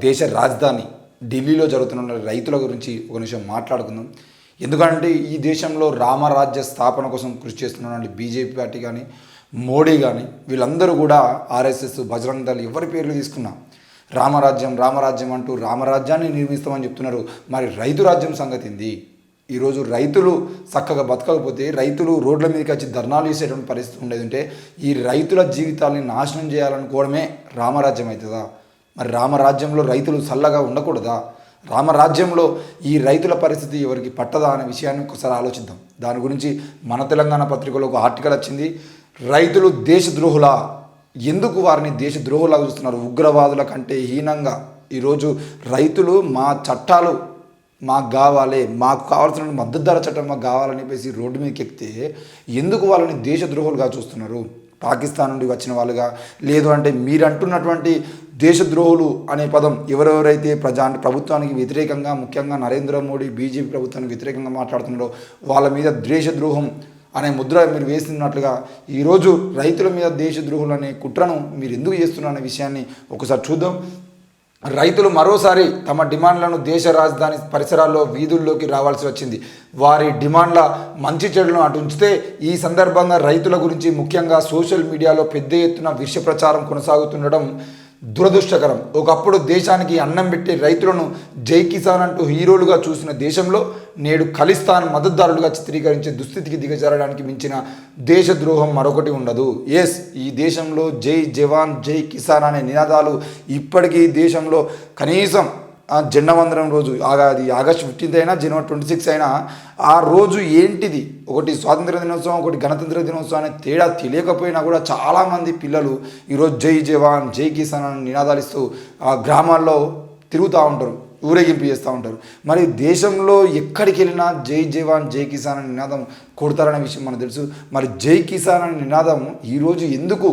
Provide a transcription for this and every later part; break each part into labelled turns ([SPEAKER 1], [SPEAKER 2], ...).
[SPEAKER 1] దేశ రాజధాని ఢిల్లీలో జరుగుతున్న రైతుల గురించి ఒక నిమిషం మాట్లాడుకుందాం. ఎందుకంటే ఈ దేశంలో రామరాజ్య స్థాపన కోసం కృషి చేస్తున్నటువంటి బీజేపీ పార్టీ కానీ మోడీ కానీ వీళ్ళందరూ కూడా ఆర్ఎస్ఎస్ బజరంగ్ దళ్ ఎవరి పేర్లు తీసుకున్నా రామరాజ్యం రామరాజ్యం అంటూ రామరాజ్యాన్ని నిర్మిస్తామని చెప్తున్నారు. మరి రైతు రాజ్యం సంగతి ఏంది? ఈరోజు రైతులు చక్కగా బతకకపోతే రైతులు రోడ్ల మీదకి వచ్చి ధర్నాలు చేసేటువంటి పరిస్థితి ఉండేది ఉంటే ఈ రైతుల జీవితాలని నాశనం చేయాలనుకోవడమే రామరాజ్యం అవుతుందా? మరి రామరాజ్యంలో రైతులు చల్లగా ఉండకూడదా? రామరాజ్యంలో ఈ రైతుల పరిస్థితి ఎవరికి పట్టదా అనే విషయాన్ని ఒకసారి ఆలోచిద్దాం. దాని గురించి మన తెలంగాణ పత్రికలో ఒక ఆర్టికల్ వచ్చింది. రైతులు దేశద్రోహులా, ఎందుకు వారిని దేశద్రోహులాగా చూస్తున్నారు? ఉగ్రవాదుల కంటే హీనంగా ఈరోజు రైతులు మా చట్టాలు మాకు కావాలి, మాకు కావాల్సిన మద్దతు ధర చట్టం మాకు కావాలని చెప్పేసి రోడ్డు మీదకి ఎక్కితే ఎందుకు వాళ్ళని దేశద్రోహులుగా చూస్తున్నారు? పాకిస్తాన్ నుండి వచ్చిన వాళ్ళుగా, లేదు అంటే మీరు అంటున్నటువంటి దేశద్రోహులు అనే పదం ఎవరెవరైతే ప్రభుత్వానికి వ్యతిరేకంగా, ముఖ్యంగా నరేంద్ర మోడీ బీజేపీ ప్రభుత్వానికి వ్యతిరేకంగా మాట్లాడుతున్నారో వాళ్ళ మీద దేశద్రోహం అనే ముద్ర మీరు వేస్తున్నట్లుగా ఈరోజు రైతుల మీద దేశద్రోహులు అనే కుట్రను మీరు ఎందుకు చేస్తున్నారు అనే విషయాన్ని ఒకసారి చూద్దాం. రైతులు మరోసారి తమ డిమాండ్లను దేశ రాజధాని పరిసరాల్లో వీధుల్లోకి రావాల్సి వచ్చింది. వారి డిమాండ్ల మంచి చెడులను అటు ఉంచితే ఈ సందర్భంగా రైతుల గురించి ముఖ్యంగా సోషల్ మీడియాలో పెద్ద ఎత్తున విష ప్రచారం కొనసాగుతుండడం దురదృష్టకరం. ఒకప్పుడు దేశానికి అన్నం పెట్టి రైతులను జై కిసాన్ అంటూ హీరోలుగా చూసిన దేశంలో నేడు ఖలిస్తాన్ మద్దతుదారులుగా చిత్రీకరించే దుస్థితికి దిగజారడానికి మించిన దేశద్రోహం మరొకటి ఉండదు. ఎస్, ఈ దేశంలో జై జవాన్ జై కిసాన్ అనే నినాదాలు ఇప్పటికీ దేశంలో కనీసం జెండా వందనం రోజు అది ఆగస్టు 15 అయినా జనవరి 26 అయినా ఆ రోజు ఏంటిది, ఒకటి స్వాతంత్ర దినోత్సవం ఒకటి గణతంత్ర దినోత్సవం అనే తేడా తెలియకపోయినా కూడా చాలామంది పిల్లలు ఈరోజు జై జవాన్ జై కిసాన్ అని నినాదాలు ఇస్తూ ఆ గ్రామాల్లో తిరుగుతూ ఉంటారు, ఊరేగింపు చేస్తూ ఉంటారు. మరి దేశంలో ఎక్కడికి వెళ్ళినా జై జవాన్ జై కిసాన్ అనే నినాదం కొడతారనే విషయం మనకు తెలుసు. మరి జై కిసాన్ అనే నినాదం ఈరోజు ఎందుకు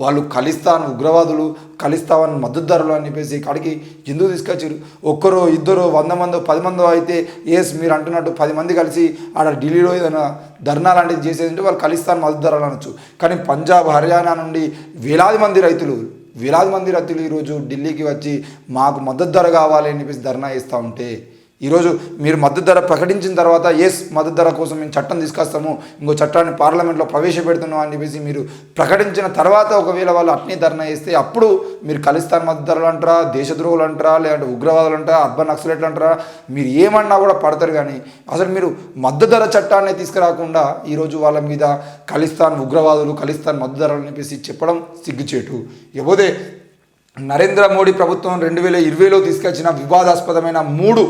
[SPEAKER 1] వాళ్ళు ఖలిస్తాన్ ఉగ్రవాదులు, ఖలిస్తాన్ మద్దతుదారులు అని చెప్పేసి కాడికి ఎందుకు తీసుకొచ్చారు? ఒక్కరో ఇద్దరు 100 మందో 10 మందో అయితే ఎస్ మీరు అంటున్నట్టు 10 మంది కలిసి ఆడ ఢిల్లీలో ఏదైనా ధర్నా లాంటిది చేసేదంటే వాళ్ళు ఖలిస్తాన్ మద్దతుదారులు అనొచ్చు. కానీ పంజాబ్ హర్యానా నుండి వేలాది మంది రైతులు ఈరోజు ఢిల్లీకి వచ్చి మాకు మద్దతు ధర కావాలి అని చెప్పేసి ధర్నా చేస్తూ ఉంటే ఈరోజు మీరు మద్దతు ధర ప్రకటించిన తర్వాత ఎస్ మద్దతు ధర కోసం మేము చట్టం తీసుకొస్తాము, ఇంకో చట్టాన్ని పార్లమెంట్లో ప్రవేశపెడుతున్నాం అని చెప్పేసి మీరు ప్రకటించిన తర్వాత ఒకవేళ వాళ్ళు అట్నే ధర్నా చేస్తే అప్పుడు మీరు ఖలిస్తాన్ మద్దతు ధరలు అంటారా, దేశద్రోహులు అంటారా, లేదంటే ఉగ్రవాదులు అంటారా, అర్బన్ నక్సలైట్లు అంటారా, మీరు ఏమన్నా కూడా పడతారు. కానీ అసలు మీరు మద్దతు ధర చట్టాన్ని తీసుకురాకుండా ఈరోజు వాళ్ళ మీద ఖలిస్తాన్ ఉగ్రవాదులు ఖలిస్తాన్ మద్దతు ధరలు అని చెప్పేసి చెప్పడం సిగ్గుచేటు. ఇకపోతే నరేంద్ర మోడీ ప్రభుత్వం 2020లో తీసుకొచ్చిన వివాదాస్పదమైన 3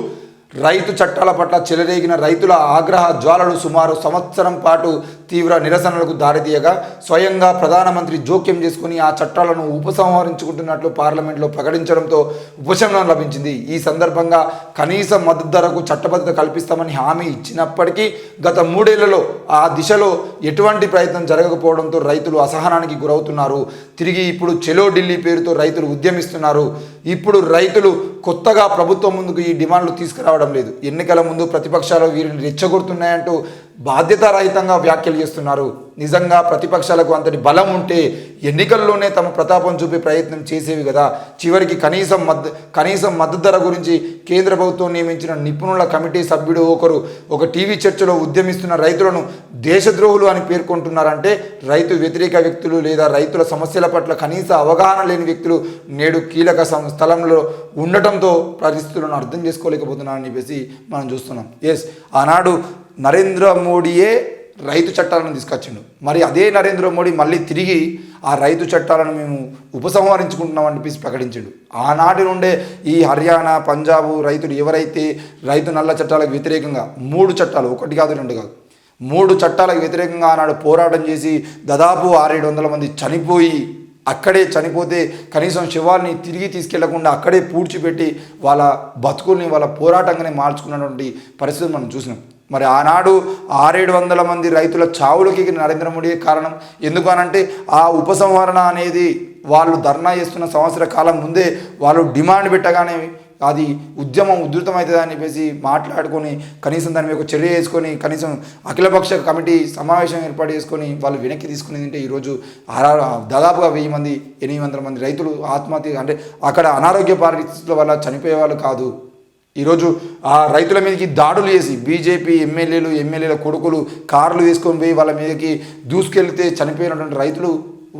[SPEAKER 1] రైతు చట్టాల పట్ల చెలరేగిన రైతుల ఆగ్రహ జ్వాలలు సుమారు సంవత్సరం పాటు తీవ్ర నిరసనలకు దారితీయగా స్వయంగా ప్రధానమంత్రి జోక్యం చేసుకుని ఆ చట్టాలను ఉపసంహరించుకుంటున్నట్లు పార్లమెంట్లో ప్రకటించడంతో ఉపశమనం లభించింది. ఈ సందర్భంగా కనీస మద్దతు ధరకు చట్టబద్ధత కల్పిస్తామని హామీ ఇచ్చినప్పటికీ గత 3 ఏళ్లలో ఆ దిశలో ఎటువంటి ప్రయత్నం జరగకపోవడంతో రైతులు అసహనానికి గురవుతున్నారు. తిరిగి ఇప్పుడు చెలో ఢిల్లీ పేరుతో రైతులు ఉద్యమిస్తున్నారు. ఇప్పుడు రైతులు కొత్తగా ప్రభుత్వం ముందుకు ఈ డిమాండ్లు తీసుకురావడం లేదు. ఎన్నికల ముందు ప్రతిపక్షాలు వీరిని రెచ్చగొడుతున్నాయంటూ బాధ్యతారహితంగా వ్యాఖ్యలు చేస్తున్నారు. నిజంగా ప్రతిపక్షాలకు అంతటి బలం ఉంటే ఎన్నికల్లోనే తమ ప్రతాపం చూపే ప్రయత్నం చేసేవి కదా. చివరికి కనీసం మద్దతు ధర గురించి కేంద్ర ప్రభుత్వం నియమించిన నిపుణుల కమిటీ సభ్యుడు ఒక టీవీ చర్చలో ఉద్యమిస్తున్న రైతులను దేశద్రోహులు అని పేర్కొంటున్నారంటే రైతు వ్యతిరేక వ్యక్తులు లేదా రైతుల సమస్యల పట్ల కనీస అవగాహన లేని వ్యక్తులు నేడు కీలక స్థలంలో ఉండటంతో పరిస్థితులను అర్థం చేసుకోలేకపోతున్నారని చెప్పేసి మనం చూస్తున్నాం. ఎస్, ఆనాడు నరేంద్ర మోడీయే రైతు చట్టాలను తీసుకొచ్చిండు. మరి అదే నరేంద్ర మోడీ మళ్ళీ తిరిగి ఆ రైతు చట్టాలను మేము ఉపసంహరించుకుంటున్నామని చెప్పేసి ప్రకటించాడు. ఆనాటి నుండే ఈ హర్యానా పంజాబ్ రైతులు ఎవరైతే రైతు నల్ల చట్టాలకు వ్యతిరేకంగా 3 చట్టాలు, 1 కాదు 2 కాదు 3 చట్టాలకు వ్యతిరేకంగా ఆనాడు పోరాటం చేసి దాదాపు 600-700 మంది అక్కడే చనిపోతే కనీసం శవాల్ని తిరిగి తీసుకెళ్లకుండా అక్కడే పూడ్చిపెట్టి వాళ్ళ బతుకుల్ని వాళ్ళ పోరాటంగానే మార్చుకున్నటువంటి పరిస్థితి మనం చూసినాం. మరి ఆనాడు 600-700 మంది రైతుల చావులకి నరేంద్ర మోడీ కారణం. ఎందుకు అనంటే ఆ ఉపసంహరణ అనేది వాళ్ళు ధర్నా చేస్తున్న సంవత్సర కాలం ముందే వాళ్ళు డిమాండ్ పెట్టగానే అది ఉద్యమం ఉధృతమవుతుంది అని చెప్పేసి మాట్లాడుకొని కనీసం దాని మీద ఒక చర్య చేసుకొని కనీసం అఖిలపక్ష కమిటీ సమావేశం ఏర్పాటు చేసుకొని వాళ్ళు వెనక్కి తీసుకునేది అంటే ఈరోజు దాదాపుగా 1000 మంది 800 మంది రైతులు ఆత్మహత్య అంటే అక్కడ అనారోగ్య పరిస్థితుల వల్ల చనిపోయే వాళ్ళు కాదు. ఈరోజు ఆ రైతుల మీదకి దాడులు చేసి బీజేపీ ఎమ్మెల్యేల కొడుకులు కార్లు వేసుకొని పోయి వాళ్ళ మీదకి దూసుకెళ్తే చనిపోయినటువంటి రైతులు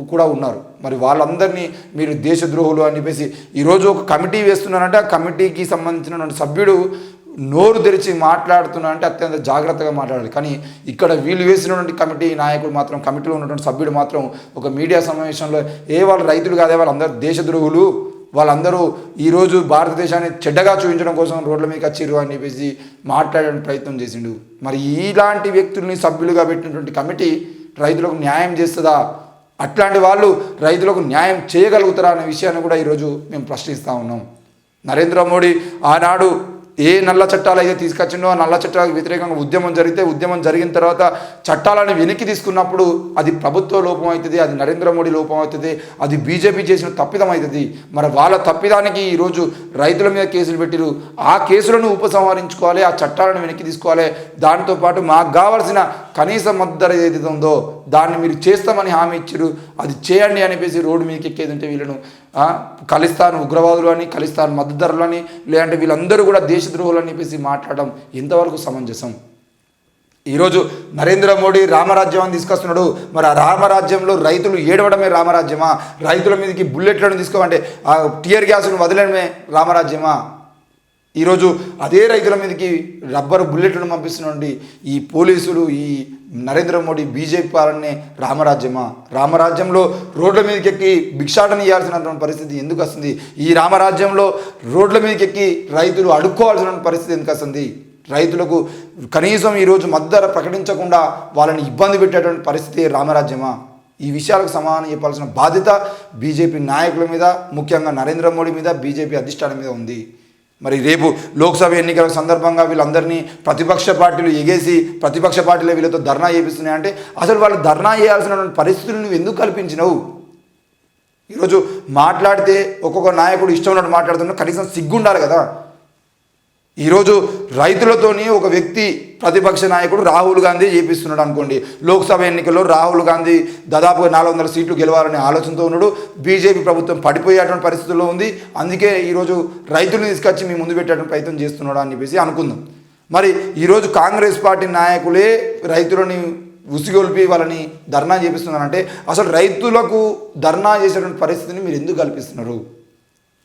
[SPEAKER 1] కూడా ఉన్నారు. మరి వాళ్ళందరినీ మీరు దేశద్రోహులు అని చెప్పేసి ఈరోజు ఒక కమిటీ వేస్తున్నారంటే ఆ కమిటీకి సంబంధించినటువంటి సభ్యుడు నోరు తెరిచి మాట్లాడుతున్నారంటే అత్యంత జాగ్రత్తగా మాట్లాడాలి. కానీ ఇక్కడ వీళ్ళు వేసినటువంటి కమిటీ నాయకుడు మాత్రం కమిటీలో ఉన్నటువంటి సభ్యుడు మాత్రం ఒక మీడియా సమావేశంలో వాళ్ళు రైతులు కాదే వాళ్ళందరూ దేశద్రోహులు, వాళ్ళందరూ ఈరోజు భారతదేశాన్ని చెడ్డగా చూపించడం కోసం రోడ్ల మీదకి వచ్చిర్రు అని చెప్పేసి మాట్లాడడానికి ప్రయత్నం చేసిండు. మరి ఇలాంటి వ్యక్తుల్ని సభ్యులుగా పెట్టినటువంటి కమిటీ రైతులకు న్యాయం చేస్తుందా? అట్లాంటి వాళ్ళు రైతులకు న్యాయం చేయగలుగుతారా అనే విషయాన్ని కూడా ఈరోజు మేము ప్రశ్నిస్తూ ఉన్నాం. నరేంద్ర మోడీ ఆనాడు ఏ నల్ల చట్టాలు అయితే తీసుకొచ్చిండో ఆ నల్ల చట్టాలకు వ్యతిరేకంగా ఉద్యమం జరిగిన తర్వాత చట్టాలను వెనక్కి తీసుకున్నప్పుడు అది ప్రభుత్వ లోపం అవుతుంది, అది నరేంద్ర మోడీ లోపం అవుతుంది, అది బీజేపీ చేసిన తప్పిదం అవుతుంది. మరి వాళ్ళ తప్పిదానికి ఈరోజు రైతుల మీద కేసులు పెట్టిరు. ఆ కేసులను ఉపసంహరించుకోవాలి, ఆ చట్టాలను వెనక్కి తీసుకోవాలి. దాంతోపాటు మాకు కావాల్సిన కనీస మద్దతు ధర ఏదైతే ఉందో దాన్ని మీరు చేస్తామని హామీ ఇచ్చారు, అది చేయండి అని చెప్పేసి రోడ్డు మీదకి ఎక్కేది ఉంటే వీళ్ళను ఖలిస్తాన్ ఉగ్రవాదులు అని, ఖలిస్తాన్ మద్దతు ధరలు అని, లేదంటే వీళ్ళందరూ కూడా దేశద్రోహులు అని చెప్పేసి మాట్లాడడం ఎంతవరకు సమంజసం? ఈరోజు నరేంద్ర మోడీ రామరాజ్యం అని తీసుకొస్తున్నాడు. మరి ఆ రామరాజ్యంలో రైతులు ఏడవడమే రామరాజ్యమా? రైతుల మీదకి బుల్లెట్లను తీసుకోమంటే ఆ టియర్ గ్యాస్ను వదిలేయడమే రామరాజ్యమా? ఈరోజు అదే రైతుల మీదకి రబ్బరు బుల్లెట్లను పంపిస్తున్నటువంటి ఈ పోలీసులు, ఈ నరేంద్ర మోడీ బీజేపీ పాలనే రామరాజ్యమా? రామరాజ్యంలో రోడ్ల మీదకి ఎక్కి భిక్షాటన ఇవ్వాల్సినటువంటి పరిస్థితి ఎందుకు వస్తుంది? ఈ రామరాజ్యంలో రోడ్ల మీదకి ఎక్కి రైతులు అడుక్కోవాల్సిన పరిస్థితి ఎందుకు వస్తుంది? రైతులకు కనీసం ఈరోజు మద్దతు ధర ప్రకటించకుండా వాళ్ళని ఇబ్బంది పెట్టేటువంటి పరిస్థితి రామరాజ్యమా? ఈ విషయాలకు సమాధానం చెప్పాల్సిన బాధ్యత బీజేపీ నాయకుల మీద, ముఖ్యంగా నరేంద్ర మోడీ మీద, బీజేపీ అధిష్టానం మీద ఉంది. మరి రేపు లోక్సభ ఎన్నికల సందర్భంగా వీళ్ళందరినీ ప్రతిపక్ష పార్టీలు ఎగేసి ప్రతిపక్ష పార్టీలు వీళ్ళతో ధర్నా చేపిస్తున్నాయంటే అసలు వాళ్ళు ధర్నా చేయాల్సినటువంటి పరిస్థితులు నువ్వు ఎందుకు కల్పించినవు? ఈరోజు మాట్లాడితే ఒక్కొక్క నాయకుడు ఇష్టం ఉన్నట్టు మాట్లాడుతున్నా కనీసం సిగ్గుండాలి కదా. ఈరోజు రైతులతోని ఒక వ్యక్తి ప్రతిపక్ష నాయకుడు రాహుల్ గాంధీ చేపిస్తున్నాడు అనుకోండి. లోక్సభ ఎన్నికల్లో రాహుల్ గాంధీ దాదాపుగా 400 సీట్లు గెలవాలనే ఆలోచనతో ఉన్నాడు. బీజేపీ ప్రభుత్వం పడిపోయేటువంటి పరిస్థితుల్లో ఉంది. అందుకే ఈరోజు రైతులను తీసుకొచ్చి మీ ముందు పెట్టేటువంటి ప్రయత్నం చేస్తున్నాడు అని చెప్పేసి అనుకుందాం. మరి ఈరోజు కాంగ్రెస్ పార్టీ నాయకులే రైతులని ఉసిగొల్పి వాళ్ళని ధర్నా చేపిస్తున్నారంటే అసలు రైతులకు ధర్నా చేసేటువంటి పరిస్థితిని మీరు ఎందుకు కల్పిస్తున్నారు?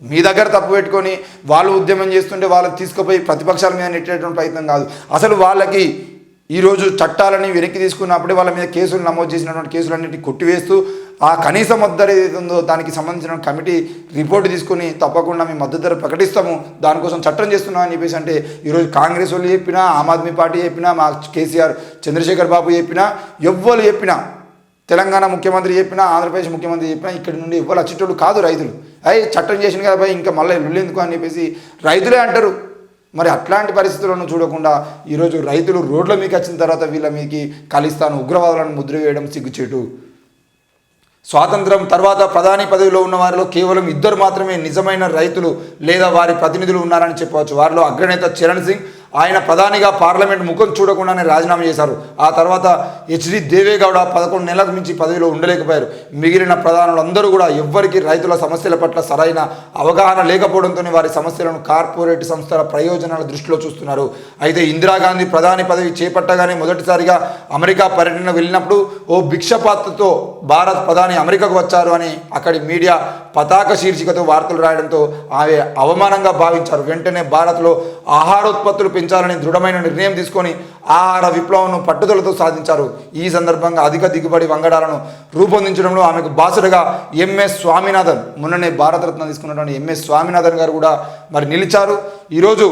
[SPEAKER 1] మీ దగ్గర తప్పు పెట్టుకొని వాళ్ళు ఉద్యమం చేస్తుంటే వాళ్ళకి తీసుకుపోయి ప్రతిపక్షాల మీద నెట్టేటువంటి ప్రయత్నం కాదు. అసలు వాళ్ళకి ఈరోజు చట్టాలని వెనక్కి తీసుకున్నప్పుడే వాళ్ళ మీద కేసులు నమోదు చేసినటువంటి కేసులన్నింటినీ కొట్టివేస్తూ ఆ కనీస మద్దతు ధర ఏదైతే ఉందో దానికి సంబంధించిన కమిటీ రిపోర్ట్ తీసుకొని తప్పకుండా మేము మద్దతు ధర ప్రకటిస్తాము, దానికోసం చట్టం చేస్తున్నామని చెప్పేసి అంటే ఈరోజు కాంగ్రెస్ వాళ్ళు చెప్పినా, ఆమ్ ఆద్మీ పార్టీ చెప్పినా, మా కేసీఆర్ చంద్రశేఖర్ బాబు చెప్పినా, ఎవ్వరు చెప్పినా, తెలంగాణ ముఖ్యమంత్రి చెప్పినా, ఆంధ్రప్రదేశ్ ముఖ్యమంత్రి చెప్పినా ఇక్కడి నుండి ఎవ్వరు వచ్చేటోళ్ళు కాదు. రైతులు చట్టం చేసిన కదా భయ్ ఇంకా మళ్ళీ ఎందుకు అని చెప్పేసి రైతులే అంటారు. మరి అట్లాంటి పరిస్థితులను చూడకుండా ఈరోజు రైతులు రోడ్ల మీకు వచ్చిన తర్వాత వీళ్ళ మీదకి ఖలిస్తాన్ ఉగ్రవాదులను ముద్ర వేయడం సిగ్గుచేటు. స్వాతంత్రం తర్వాత ప్రధాని పదవిలో ఉన్న వారిలో కేవలం 2 మాత్రమే నిజమైన రైతులు లేదా వారి ప్రతినిధులు ఉన్నారని చెప్పవచ్చు. వారిలో అగ్రనేత చరణ్ సింగ్, ఆయన ప్రధానిగా పార్లమెంట్ ముఖం చూడకుండానే రాజీనామా చేశారు. ఆ తర్వాత హెచ్డి దేవేగౌడ 11 నెలలకు మించి పదవిలో ఉండలేకపోయారు. మిగిలిన ప్రధానులందరూ కూడా ఎవ్వరికి రైతుల సమస్యల పట్ల సరైన అవగాహన లేకపోవడంతో వారి సమస్యలను కార్పొరేట్ సంస్థల ప్రయోజనాల దృష్టిలో చూస్తున్నారు. అయితే ఇందిరాగాంధీ ప్రధాని పదవి చేపట్టగానే మొదటిసారిగా అమెరికా పర్యటన వెళ్ళినప్పుడు ఓ భిక్షపాత్రతో భారత్ ప్రధాని అమెరికాకు వచ్చారు అని అక్కడి మీడియా పతాక శీర్షికతో వార్తలు రాయడంతో ఆమె అవమానంగా భావించారు. వెంటనే భారత్లో ఆహారోత్పత్తులు పెంచాలని దృఢమైన నిర్ణయం తీసుకొని ఆహార విప్లవంను పట్టుదలతో సాధించారు. ఈ సందర్భంగా అధిక దిగుబడి వంగడాలను రూపొందించడంలో ఆమెకు బాసటగా ఎంఎస్ స్వామినాథన్, మొన్ననే భారతరత్న తీసుకున్నటువంటి ఎంఎస్ స్వామినాథన్ గారు కూడా మరి నిలిచారు. ఈరోజు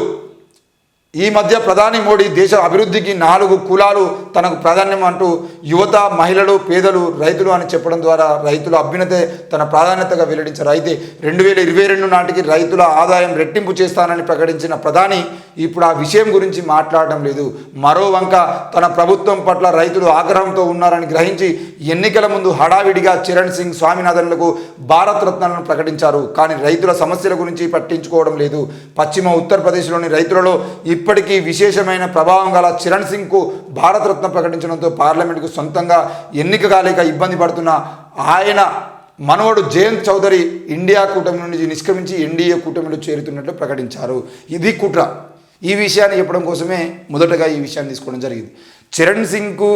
[SPEAKER 1] ఈ మధ్య ప్రధాని మోడీ దేశ అభివృద్ధికి 4 కులాలు తనకు ప్రాధాన్యం అంటూ యువత, మహిళలు, పేదలు, రైతులు అని చెప్పడం ద్వారా రైతుల అభ్యున్నతే తన ప్రాధాన్యతగా వెల్లడించారు. అయితే 2022 నాటికి రైతుల ఆదాయం రెట్టింపు చేస్తానని ప్రకటించిన ప్రధాని ఇప్పుడు ఆ విషయం గురించి మాట్లాడడం లేదు. మరో వంక తన ప్రభుత్వం పట్ల రైతులు ఆగ్రహంతో ఉన్నారని గ్రహించి ఎన్నికల ముందు హడావిడిగా చరణ్ సింగ్ స్వామినాథన్లకు భారత్ రత్నాలను ప్రకటించారు. కానీ రైతుల సమస్యల గురించి పట్టించుకోవడం లేదు. పశ్చిమ ఉత్తరప్రదేశ్లోని రైతులలో ఇప్పటికీ విశేషమైన ప్రభావం గల చరణ్ సింగ్కు భారతరత్న ప్రకటించడంతో పార్లమెంటుకు సొంతంగా ఎన్నిక కాలేక ఇబ్బంది పడుతున్న ఆయన మనవడు జయంత్ చౌదరి ఇండియా కూటమి నుండి నిష్క్రమించి ఎన్డీఏ కూటమిలో చేరుతున్నట్లు ప్రకటించారు. ఇది కుట్ర. ఈ విషయాన్ని చెప్పడం కోసమే మొదటగా ఈ విషయాన్ని తీసుకోవడం జరిగింది. చరణ్ సింగ్కు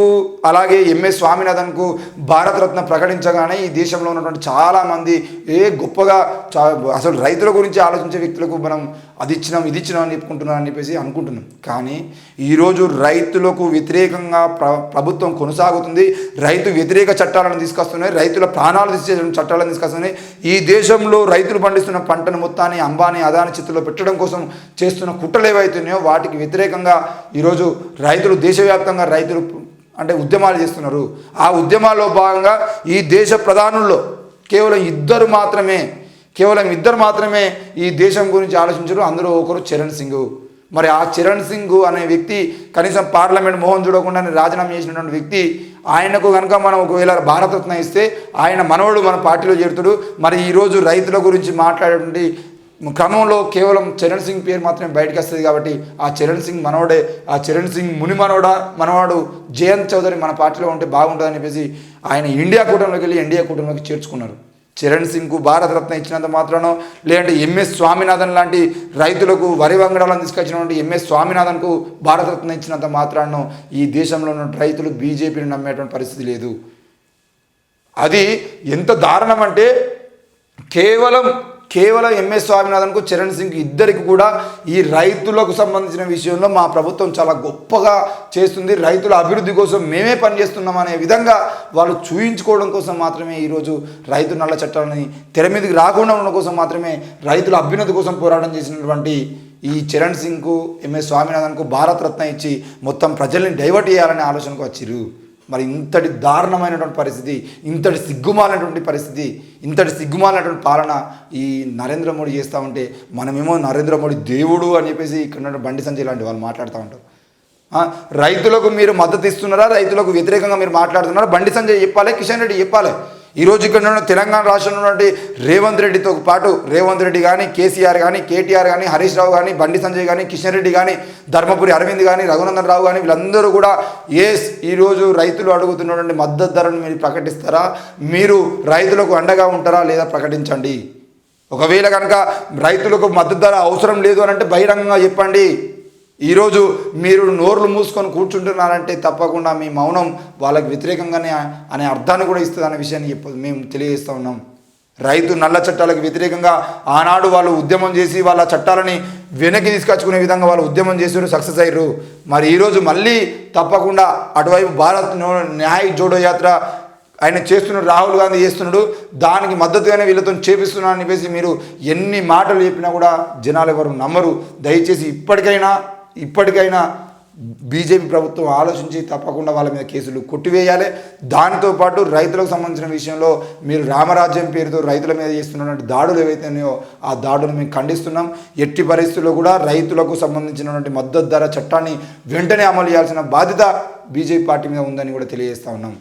[SPEAKER 1] అలాగే ఎంఎస్ స్వామినాథన్కు భారతరత్న ప్రకటించగానే ఈ దేశంలో ఉన్నటువంటి చాలామంది గొప్పగా అసలు రైతుల గురించి ఆలోచించే వ్యక్తులకు మనం అది ఇచ్చినాం ఇది ఇచ్చినాం అని చెప్పుకుంటున్నాం అని చెప్పేసి అనుకుంటున్నాం. కానీ ఈరోజు రైతులకు వ్యతిరేకంగా ప్రభుత్వం కొనసాగుతుంది. రైతు వ్యతిరేక చట్టాలను తీసుకొస్తున్నాయి. రైతుల ప్రాణాలు తీసే చట్టాలను తీసుకొస్తున్నాయి. ఈ దేశంలో రైతులు పండిస్తున్న పంటను మొత్తాన్ని అంబానీ, అదాని చేతుల్లో పెట్టడం కోసం చేస్తున్న కుట్రలు ఏవైతున్నాయో వాటికి వ్యతిరేకంగా ఈరోజు రైతులు దేశవ్యాప్తంగా రైతులు అంటే ఉద్యమాలు చేస్తున్నారు. ఆ ఉద్యమాల్లో భాగంగా ఈ దేశ ప్రధానుల్లో కేవలం ఇద్దరు మాత్రమే ఈ దేశం గురించి ఆలోచించారు. అందులో ఒకరు చరణ్ సింగ్. మరి ఆ చరణ్ సింగ్ అనే వ్యక్తి కనీసం పార్లమెంట్ మొహం చూడకుండా రాజీనామా చేసినటువంటి వ్యక్తి, ఆయనకు కనుక మనం ఒకవేళ భారతరత్న ఇస్తే ఆయన మనవడు మన పార్టీలో చేరుతాడు. మరి ఈరోజు రైతుల గురించి మాట్లాడేటువంటి క్రమంలో కేవలం చరణ్ సింగ్ పేరు మాత్రమే బయటకు వస్తుంది. కాబట్టి ఆ చరణ్ సింగ్ మనవడే, ఆ చరణ్ సింగ్ మనవాడు జయంత్ చౌదరి మన పార్టీలో ఉంటే బాగుంటుందని చెప్పేసి ఆయన ఇండియా కూటమిలోకి వెళ్ళి ఎన్డీఏ కూటమిలోకి చేర్చుకున్నారు. చరణ్ సింగ్కు భారతరత్న ఇచ్చినంత మాత్రానో లేదంటే ఎంఎస్ స్వామినాథన్ లాంటి రైతులకు వరి వంగడాలను తీసుకొచ్చినటువంటి ఎంఎస్ స్వామినాథన్కు భారతరత్న ఇచ్చినంత మాత్రానో ఈ దేశంలో ఉన్న రైతులు బీజేపీని నమ్మేటువంటి పరిస్థితి లేదు. అది ఎంత దారుణం అంటే కేవలం ఎంఎస్ స్వామినాథన్కు చరణ్ సింగ్ ఇద్దరికి కూడా ఈ రైతులకు సంబంధించిన విషయంలో మా ప్రభుత్వం చాలా గొప్పగా చేస్తుంది, రైతుల అభివృద్ధి కోసం మేమే పనిచేస్తున్నాం అనే విధంగా వాళ్ళు చూయించుకోవడం కోసం మాత్రమే ఈరోజు రైతు నల్ల చట్టాలని తెర మీదకి రాకుండా ఉండడం కోసం మాత్రమే రైతుల అభ్యున్నతి కోసం పోరాటం చేసినటువంటి ఈ చరణ్ సింగ్కు ఎంఎస్ స్వామినాథన్కు భారతరత్న ఇచ్చి మొత్తం ప్రజల్ని డైవర్ట్ చేయాలనే ఆలోచనకు వచ్చిర్రు. మరి ఇంతటి దారుణమైనటువంటి పరిస్థితి, ఇంతటి సిగ్గుమాలినటువంటి పాలన ఈ నరేంద్ర మోడీ చేస్తూ ఉంటే మనమేమో నరేంద్ర మోడీ దేవుడు అని చెప్పేసి ఇక్కడ బండి సంజయ్ లాంటి వాళ్ళు మాట్లాడుతూ ఉంటారు. రైతులకు మీరు మద్దతు ఇస్తున్నారా, రైతులకు వ్యతిరేకంగా మీరు మాట్లాడుతున్నారా? బండి సంజయ్ చెప్పాలి, కిషన్ రెడ్డి చెప్పాలి. ఈరోజు ఇక్కడ ఉన్న తెలంగాణ రాష్ట్రంలో ఉన్నటువంటి రేవంత్ రెడ్డితో పాటు రేవంత్ రెడ్డి కానీ, కేసీఆర్ కానీ, కేటీఆర్ కానీ, హరీష్ రావు కానీ, బండి సంజయ్ కానీ, కిషన్ రెడ్డి కానీ, ధర్మపురి అరవింద్ కానీ, రఘునందన్ రావు కానీ వీళ్ళందరూ కూడా ఈరోజు రైతులు అడుగుతున్నటువంటి మద్దతు ధరను మీరు ప్రకటిస్తారా? మీరు రైతులకు అండగా ఉంటారా లేదా ప్రకటించండి. ఒకవేళ కనుక రైతులకు మద్దతు ధర అవసరం లేదు అని అంటే బహిరంగంగా చెప్పండి. ఈరోజు మీరు నోర్లు మూసుకొని కూర్చుంటున్నారంటే తప్పకుండా మీ మౌనం వాళ్ళకి వ్యతిరేకంగానే అనే అర్థాన్ని కూడా ఇస్తుంది అనే విషయాన్ని మేము తెలియజేస్తూ ఉన్నాం. రైతు నల్ల చట్టాలకు వ్యతిరేకంగా ఆనాడు వాళ్ళు ఉద్యమం చేసి వాళ్ళ చట్టాలని వెనక్కి తీసుకొచ్చుకునే విధంగా వాళ్ళు ఉద్యమం చేసారు, సక్సెస్ అయ్యారు. మరి ఈరోజు మళ్ళీ తప్పకుండా అటువైపు భారత్ న్యాయ్ జోడో యాత్ర ఆయన చేస్తున్నాడు, రాహుల్ గాంధీ చేస్తున్నాడు, దానికి మద్దతుగానే వీళ్ళతో చేపిస్తున్నాను అని చెప్పేసి మీరు ఎన్ని మాటలు చెప్పినా కూడా జనాలు ఎవరు నమ్మరు. దయచేసి ఇప్పటికైనా బీజేపీ ప్రభుత్వం ఆలోచించి తప్పకుండా వాళ్ళ మీద కేసులు కొట్టివేయాలి. దాంతోపాటు రైతులకు సంబంధించిన విషయంలో మీరు రామరాజ్యం పేరుతో రైతుల మీద చేస్తున్నటువంటి దాడులు ఏవైతున్నాయో ఆ దాడులు మేము ఖండిస్తున్నాం. ఎట్టి పరిస్థితుల్లో కూడా రైతులకు సంబంధించినటువంటి మద్దతు ధర చట్టాన్ని వెంటనే అమలు చేయాల్సిన బాధ్యత బీజేపీ పార్టీ మీద ఉందని కూడా తెలియజేస్తూ ఉన్నాం.